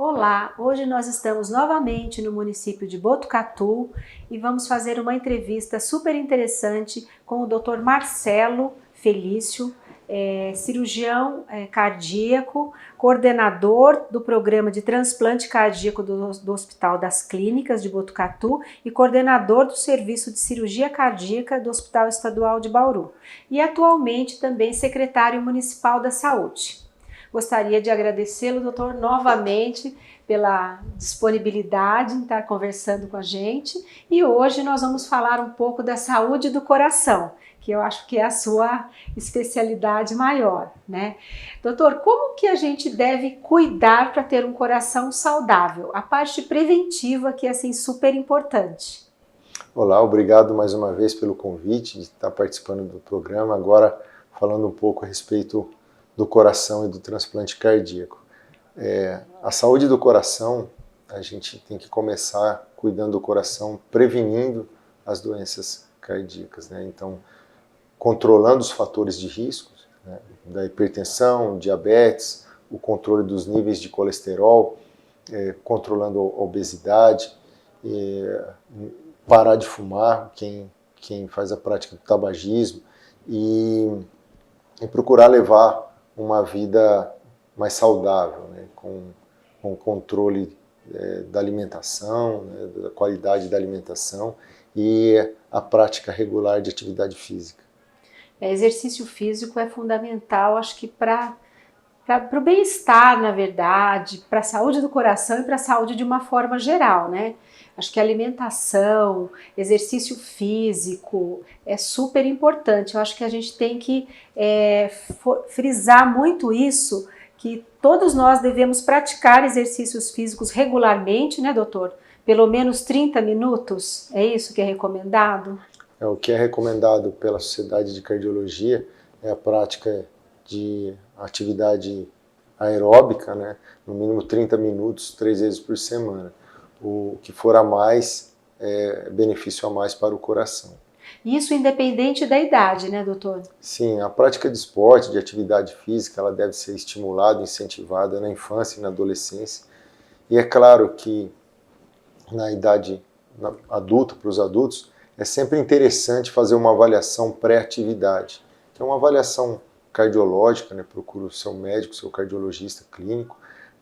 Olá, hoje nós estamos novamente no município de Botucatu e vamos fazer uma entrevista super interessante com o Dr. Marcelo Felício, cirurgião cardíaco, coordenador do programa de transplante cardíaco do Hospital das Clínicas de Botucatu e coordenador do serviço de cirurgia cardíaca do Hospital Estadual de Bauru e atualmente também secretário municipal da Saúde. Gostaria de agradecê-lo, doutor, novamente pela disponibilidade em estar conversando com a gente. E hoje nós vamos falar um pouco da saúde do coração, que eu acho que é a sua especialidade maior, né? Doutor, como que a gente deve cuidar para ter um coração saudável? A parte preventiva que é assim super importante. Olá, obrigado mais uma vez pelo convite de estar participando do programa. Agora falando um pouco a respeito do coração e do transplante cardíaco. A saúde do coração, a gente tem que começar cuidando do coração, prevenindo as doenças cardíacas, né? Então, controlando os fatores de risco, né, da hipertensão, diabetes, o controle dos níveis de colesterol, controlando a obesidade, parar de fumar, quem faz a prática do tabagismo, e procurar levar uma vida mais saudável, né, com controle da alimentação, né, da qualidade da alimentação e a prática regular de atividade física. Exercício físico é fundamental, acho que para o bem-estar, na verdade, para a saúde do coração e para a saúde de uma forma geral, né? Acho que alimentação, exercício físico é super importante. Eu acho que a gente tem que frisar muito isso, que todos nós devemos praticar exercícios físicos regularmente, né, doutor? Pelo menos 30 minutos, é isso que é recomendado? O que é recomendado pela Sociedade de Cardiologia é a prática de atividade aeróbica, né, no mínimo 30 minutos, 3 vezes por semana. O que for a mais é benefício a mais para o coração. Isso independente da idade, né, doutor? Sim, a prática de esporte, de atividade física, ela deve ser estimulada, incentivada na infância e na adolescência. E é claro que na idade adulta, para os adultos, é sempre interessante fazer uma avaliação pré-atividade. Que é uma avaliação cardiológica, né? Procura o seu médico, seu cardiologista clínico,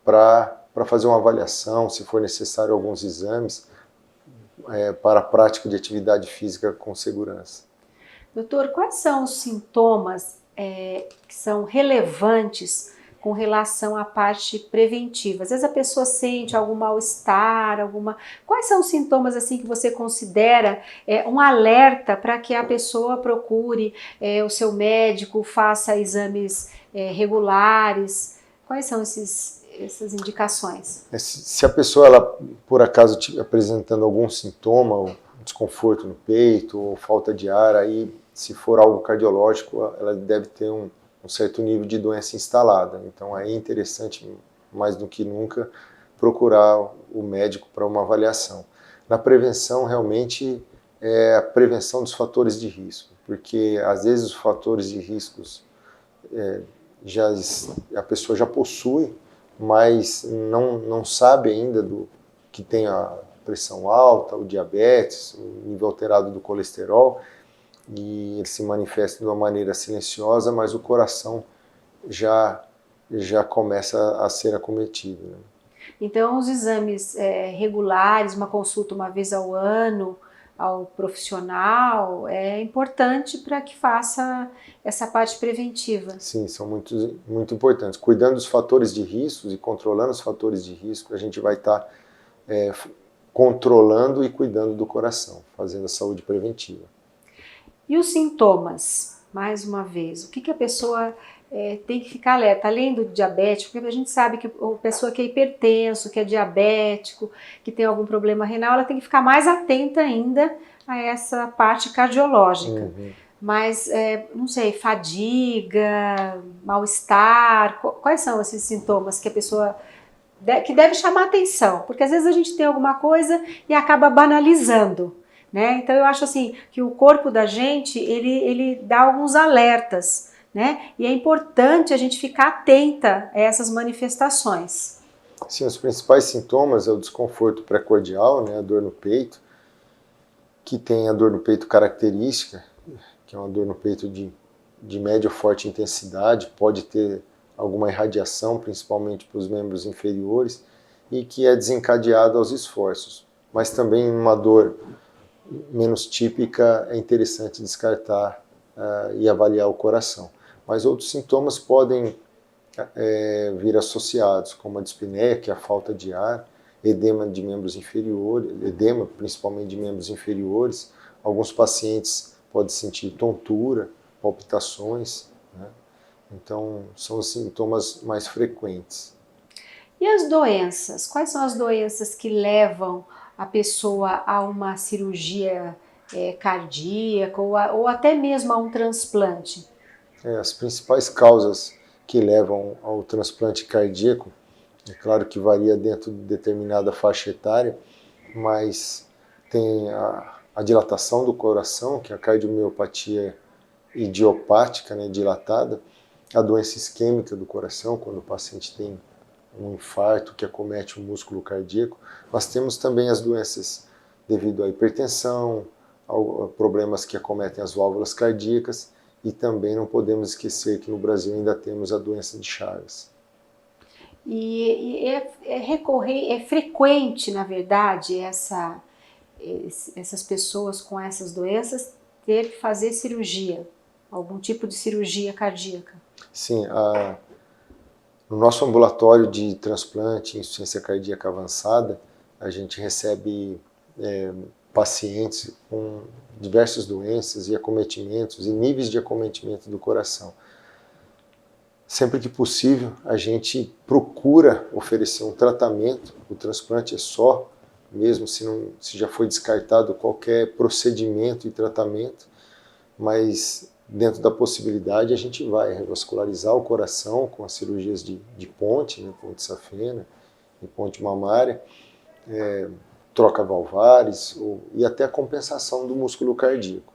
para fazer uma avaliação, se for necessário alguns exames, para a prática de atividade física com segurança. Doutor, quais são os sintomas que são relevantes com relação à parte preventiva? Às vezes a pessoa sente algum mal-estar, Quais são os sintomas assim que você considera um alerta para que a pessoa procure o seu médico, faça exames regulares? Quais são essas indicações? Se a pessoa, ela, por acaso, estiver apresentando algum sintoma, ou desconforto no peito, ou falta de ar, aí, se for algo cardiológico, ela deve ter um certo nível de doença instalada. Então, é interessante, mais do que nunca, procurar o médico para uma avaliação. Na prevenção, realmente, é a prevenção dos fatores de risco, porque, às vezes, os fatores de riscos a pessoa já possui, mas não sabe ainda que tem a pressão alta, o diabetes, o nível alterado do colesterol, e ele se manifesta de uma maneira silenciosa, mas o coração já começa a ser acometido, né? Então, os exames regulares, uma consulta uma vez ao ano ao profissional, é importante para que faça essa parte preventiva. Sim, são muito importantes. Cuidando dos fatores de risco e controlando os fatores de risco, a gente vai estar controlando e cuidando do coração, fazendo a saúde preventiva. E os sintomas, mais uma vez, o que a pessoa tem que ficar alerta, além do diabético, porque a gente sabe que a pessoa que é hipertenso, que é diabético, que tem algum problema renal, ela tem que ficar mais atenta ainda a essa parte cardiológica. Uhum. Mas, não sei, fadiga, mal-estar, quais são esses sintomas que a pessoa que deve chamar atenção? Porque às vezes a gente tem alguma coisa e acaba banalizando, né? Então eu acho assim que o corpo da gente, ele dá alguns alertas, né? E é importante a gente ficar atenta a essas manifestações. Sim, os principais sintomas é o desconforto pré-cordial, né, a dor no peito, que tem a dor no peito característica, que é uma dor no peito de média ou forte intensidade, pode ter alguma irradiação, principalmente para os membros inferiores, e que é desencadeada aos esforços. Mas também uma dor menos típica é interessante descartar e avaliar o coração. Mas outros sintomas podem vir associados, como a dispneia, que é a falta de ar, edema de membros inferiores, edema principalmente de membros inferiores. Alguns pacientes podem sentir tontura, palpitações, né? Então são os sintomas mais frequentes. E as doenças? Quais são as doenças que levam a pessoa a uma cirurgia cardíaca ou até mesmo a um transplante? As principais causas que levam ao transplante cardíaco, é claro que varia dentro de determinada faixa etária, mas tem a dilatação do coração, que é a cardiomiopatia idiopática, né, dilatada, a doença isquêmica do coração, quando o paciente tem um infarto que acomete o músculo cardíaco. Nós temos também as doenças devido à hipertensão, a problemas que acometem as válvulas cardíacas, e também não podemos esquecer que no Brasil ainda temos a doença de Chagas. E é frequente, na verdade, essas pessoas com essas doenças ter que fazer cirurgia, algum tipo de cirurgia cardíaca. Sim, no nosso ambulatório de transplante e insuficiência cardíaca avançada, a gente recebe pacientes com diversas doenças e acometimentos e níveis de acometimento do coração. Sempre que possível, a gente procura oferecer um tratamento. O transplante é só, mesmo se já foi descartado qualquer procedimento e tratamento, mas dentro da possibilidade a gente vai revascularizar o coração com as cirurgias de ponte, né, ponte safena e ponte mamária, troca valvares e até a compensação do músculo cardíaco.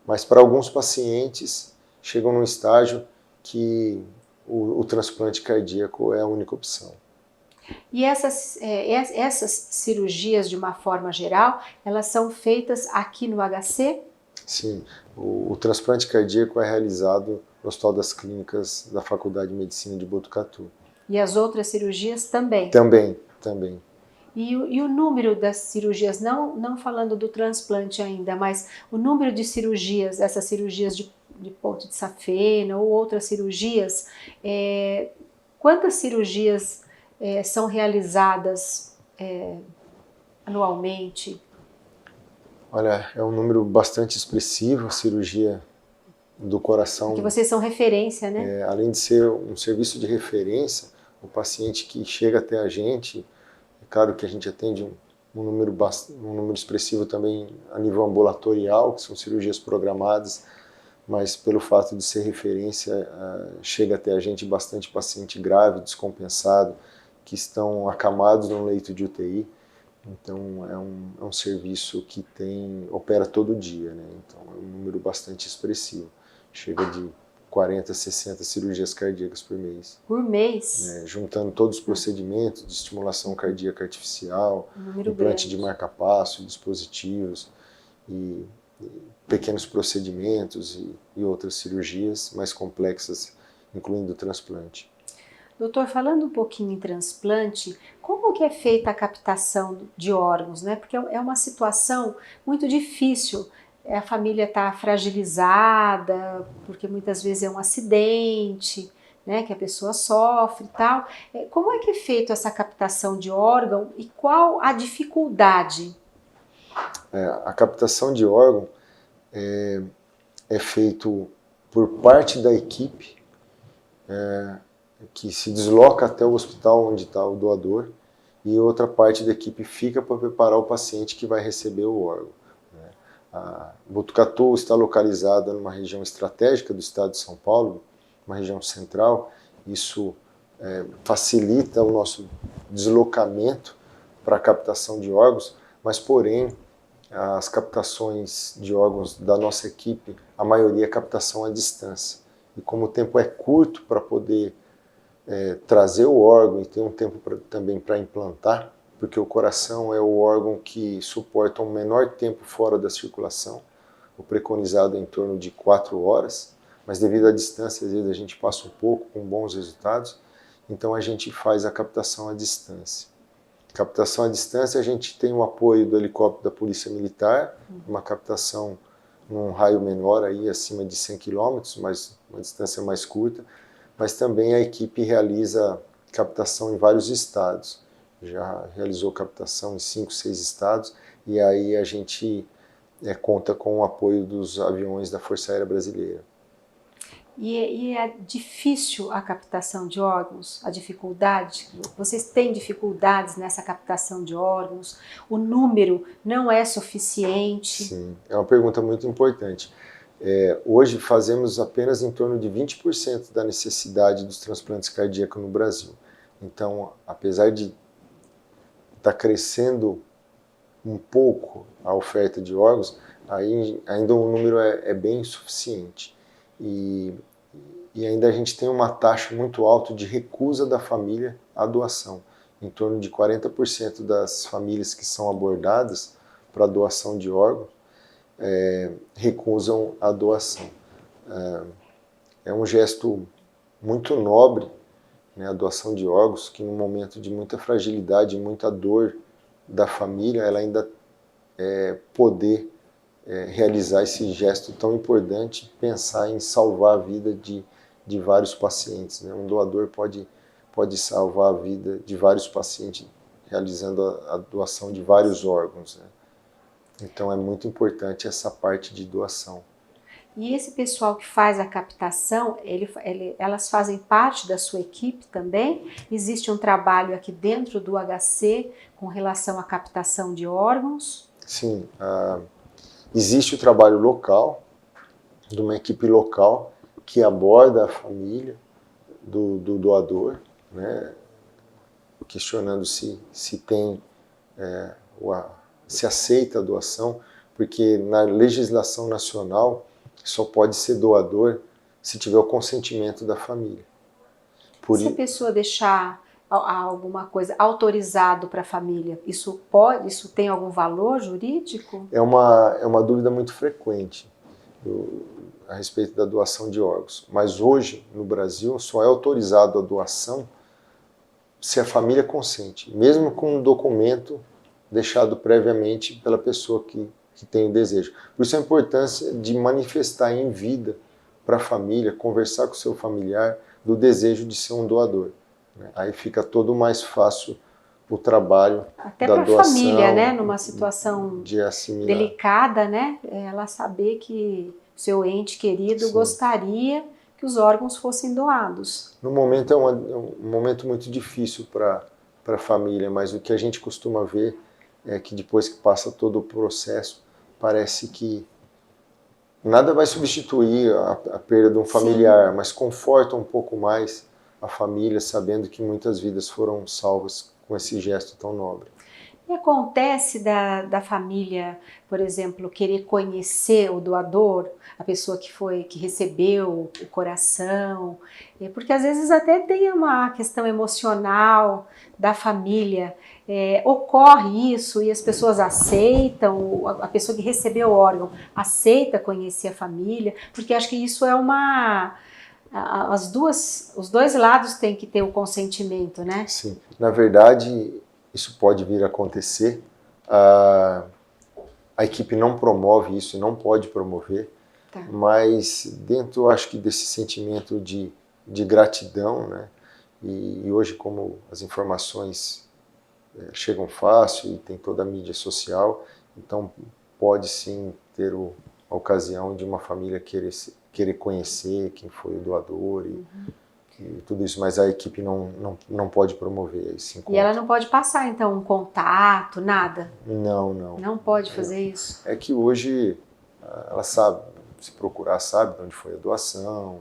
Mas para alguns pacientes chegam num estágio que o transplante cardíaco é a única opção. E essas cirurgias, de uma forma geral, elas são feitas aqui no HC? Sim, o transplante cardíaco é realizado no Hospital das Clínicas da Faculdade de Medicina de Botucatu. E as outras cirurgias também? Também. E o número das cirurgias, não falando do transplante ainda, mas o número de cirurgias, essas cirurgias de ponte de safena ou outras cirurgias, quantas cirurgias são realizadas anualmente? Olha, é um número bastante expressivo, a cirurgia do coração. Porque vocês são referência, né? Além de ser um serviço de referência, o paciente que chega até a gente, é claro que a gente atende um número expressivo também a nível ambulatorial, que são cirurgias programadas, mas pelo fato de ser referência, chega até a gente bastante paciente grave, descompensado, que estão acamados num leito de UTI. Então é um serviço que opera todo dia, né? Então é um número bastante expressivo. Chega de 40, 60 cirurgias cardíacas por mês. Por mês? Juntando todos os procedimentos de estimulação cardíaca artificial, implante grande de marca-passo, dispositivos e pequenos procedimentos e outras cirurgias mais complexas, incluindo o transplante. Doutor, falando um pouquinho em transplante, como que é feita a captação de órgãos, né? Porque é uma situação muito difícil. A família está fragilizada, porque muitas vezes é um acidente, né, que a pessoa sofre e tal. Como é que é feita essa captação de órgão e qual a dificuldade? A captação de órgão é feito por parte da equipe que se desloca até o hospital onde está o doador, e outra parte da equipe fica para preparar o paciente que vai receber o órgão. A Botucatu está localizada numa região estratégica do estado de São Paulo, uma região central. Isso facilita o nosso deslocamento para a captação de órgãos, mas porém as captações de órgãos da nossa equipe, a maioria é captação à distância. E como o tempo é curto para poder trazer o órgão e ter um tempo também para implantar, porque o coração é o órgão que suporta um menor tempo fora da circulação, o preconizado é em torno de 4 horas, mas devido à distância, às vezes a gente passa um pouco com bons resultados, então a gente faz a captação à distância. Captação à distância, a gente tem o apoio do helicóptero da Polícia Militar, uma captação num raio menor, aí, acima de 100 km, mas uma distância mais curta, mas também a equipe realiza captação em vários estados. Já realizou captação em 5, 6 estados, e aí a gente conta com o apoio dos aviões da Força Aérea Brasileira. E é difícil a captação de órgãos? A dificuldade? Vocês têm dificuldades nessa captação de órgãos? O número não é suficiente? Sim, é uma pergunta muito importante. Hoje fazemos apenas em torno de 20% da necessidade dos transplantes cardíacos no Brasil. Então, apesar de estar crescendo um pouco a oferta de órgãos, ainda o número é bem insuficiente. E ainda a gente tem uma taxa muito alta de recusa da família à doação. Em torno de 40% das famílias que são abordadas para doação de órgãos recusam a doação. É um gesto muito nobre, né, a doação de órgãos, que num momento de muita fragilidade, muita dor da família, ela ainda poder realizar esse gesto tão importante, pensar em salvar a vida de vários pacientes. Né? Um doador pode salvar a vida de vários pacientes realizando a doação de vários órgãos. Né? Então é muito importante essa parte de doação. E esse pessoal que faz a captação, elas fazem parte da sua equipe também? Existe um trabalho aqui dentro do HC com relação à captação de órgãos? Sim, existe o trabalho local, de uma equipe local, que aborda a família do doador, né, questionando se tem, se aceita a doação, porque na legislação nacional só pode ser doador se tiver o consentimento da família. Se a pessoa deixar alguma coisa autorizado para a família, isso tem algum valor jurídico? É uma dúvida muito frequente a respeito da doação de órgãos. Mas hoje, no Brasil, só é autorizado a doação se a família consente, mesmo com um documento deixado previamente pela pessoa que tem o desejo. Por isso a importância de manifestar em vida para a família, conversar com o seu familiar do desejo de ser um doador. Né? Aí fica todo mais fácil o trabalho até da para a doação. Família, né? Numa situação de assimilar. Delicada, né? Ela saber que seu ente querido Sim. gostaria que os órgãos fossem doados. No momento é um momento muito difícil para a família, mas o que a gente costuma ver é que depois que passa todo o processo, parece que nada vai substituir a perda de um familiar, mas conforta um pouco mais a família, sabendo que muitas vidas foram salvas com esse gesto tão nobre. E acontece da família, por exemplo, querer conhecer o doador, a pessoa que recebeu o coração, porque às vezes até tem uma questão emocional da família, ocorre isso e as pessoas aceitam, a pessoa que recebeu o órgão aceita conhecer a família, porque acho que isso é os dois lados têm que ter o consentimento, né? Sim, na verdade isso pode vir a acontecer, a equipe não promove isso, não pode promover, tá. Mas dentro, acho que desse sentimento de gratidão, né? E hoje como as informações chegam fácil e tem toda a mídia social, então pode sim ter a ocasião de uma família querer conhecer quem foi o doador e tudo isso, mas a equipe não pode promover esse encontro. E ela não pode passar, então, um contato, nada? Não. Não pode fazer isso? É que hoje ela sabe, se procurar, sabe de onde foi a doação.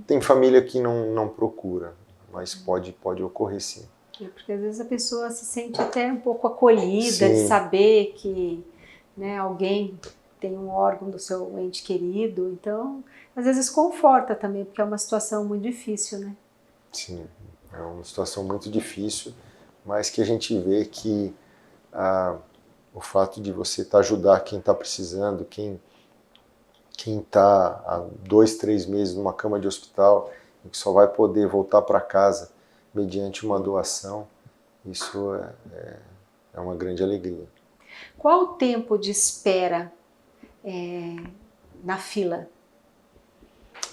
Tem família que não procura, mas pode ocorrer sim. Porque às vezes a pessoa se sente até um pouco acolhida, sim, de saber que, né, alguém tem um órgão do seu ente querido, então às vezes conforta também, porque é uma situação muito difícil, né? Sim, É uma situação muito difícil, mas que a gente vê que o fato de você ajudar quem está precisando, quem está há 2, 3 meses numa cama de hospital e que só vai poder voltar para casa mediante uma doação, isso é uma grande alegria. Qual o tempo de espera na fila?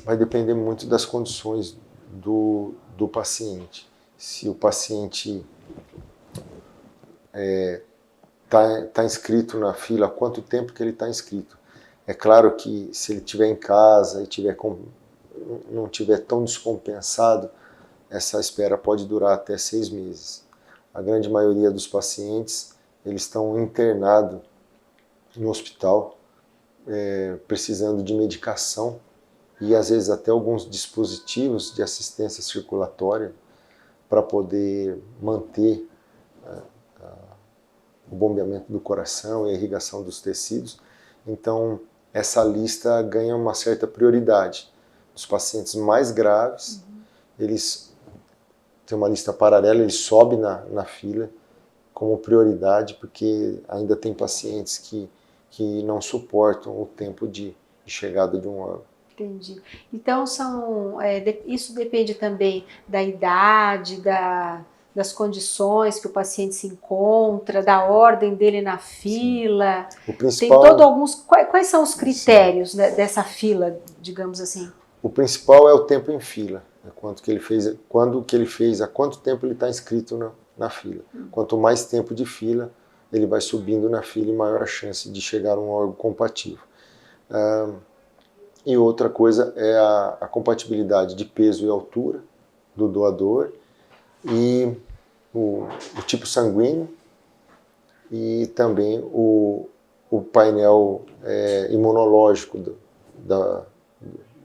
Vai depender muito das condições do paciente. Se o paciente está inscrito na fila, há quanto tempo que ele está inscrito? É claro que se ele estiver em casa e não estiver tão descompensado, essa espera pode durar até 6 meses. A grande maioria dos pacientes, eles estão internados no hospital, precisando de medicação e às vezes até alguns dispositivos de assistência circulatória para poder manter o bombeamento do coração e a irrigação dos tecidos. Então, essa lista ganha uma certa prioridade. Os pacientes mais graves, eles têm uma lista paralela, eles sobem na fila como prioridade, porque ainda tem pacientes que não suportam o tempo de chegada de um órgão. Entendi. Então, isso depende também da idade, das condições que o paciente se encontra, da ordem dele na fila. O principal, quais são os critérios dessa fila, digamos assim? O principal é o tempo em fila. Quanto que ele fez, há quanto tempo ele está inscrito na fila. Quanto mais tempo de fila, ele vai subindo na fila e maior a chance de chegar a um órgão compatível. E outra coisa é a compatibilidade de peso e altura do doador e o tipo sanguíneo e também o painel imunológico do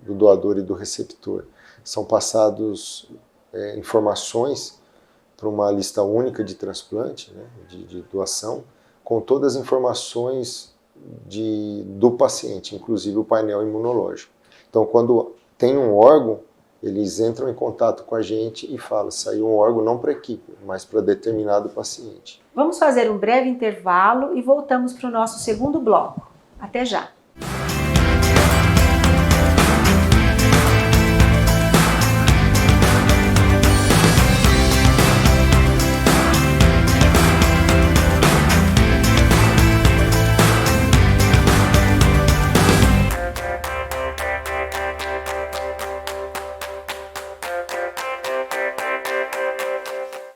doador e do receptor. São passados informações para uma lista única de transplante, né, de doação, com todas as informações do paciente, inclusive o painel imunológico. Então, quando tem um órgão, eles entram em contato com a gente e falam, saiu um órgão não para a equipe, mas para determinado paciente. Vamos fazer um breve intervalo e voltamos para o nosso segundo bloco. Até já!